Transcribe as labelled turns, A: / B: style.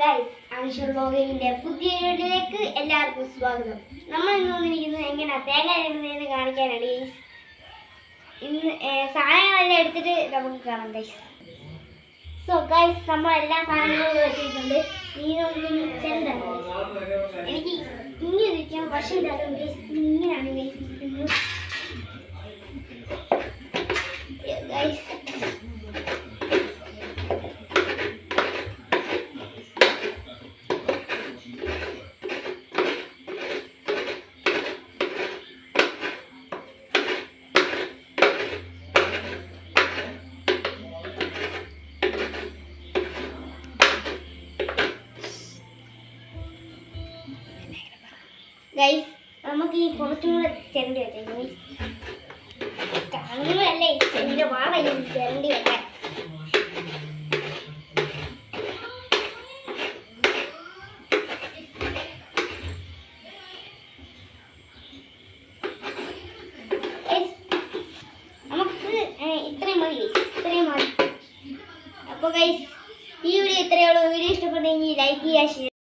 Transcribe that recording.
A: Guys ആൻഷർ വ്ലോഗിന്റെ പുതിയ വീഡിയോയിലേക്ക് എല്ലാവർക്കും സ്വാഗതം. നമ്മൾ ഇന്ന് വന്നിരിക്കുന്നത് എങ്ങനെയാ തേങ്ങ അരയ്ക്കുന്നതെന്ന് കാണിക്കാനാണ് ഗൈസ്. ഇന്ന് സാധനങ്ങളെല്ലാം എടുത്തിട്ട് നമുക്ക് കാണാം ഗൈസ്. സോ ഗൈസ് നമ്മൾ എല്ലാ സാധനങ്ങളും വെച്ചിട്ടുണ്ട്. എനിക്ക് ഇങ്ങനെ ഇരിക്കാം, പക്ഷേ ഇതാകും ഗൈസ് ഇങ്ങനെയാണ് ഗൈസ് ഗൈസ്. ഗൈസ് നമുക്ക് ഈ കുറച്ചും കൂടെ ചിരണ്ടി വെക്കാം ഗൈസ്. കാണുന്നതല്ലേ എൻ്റെ വാള ചിരണ്ടി വെക്കാൻ. നമുക്ക് ഇത്രയും മതി ഗൈസ്, ഇത്രയും മതി. അപ്പോൾ ഗൈസ് ഈ വീഡിയോ ഇത്രയേ ഉള്ളൂ. വീഡിയോ ഇഷ്ടപ്പെട്ടെങ്കിൽ ലൈക്ക് ചെയ്യുക, ഷെയർ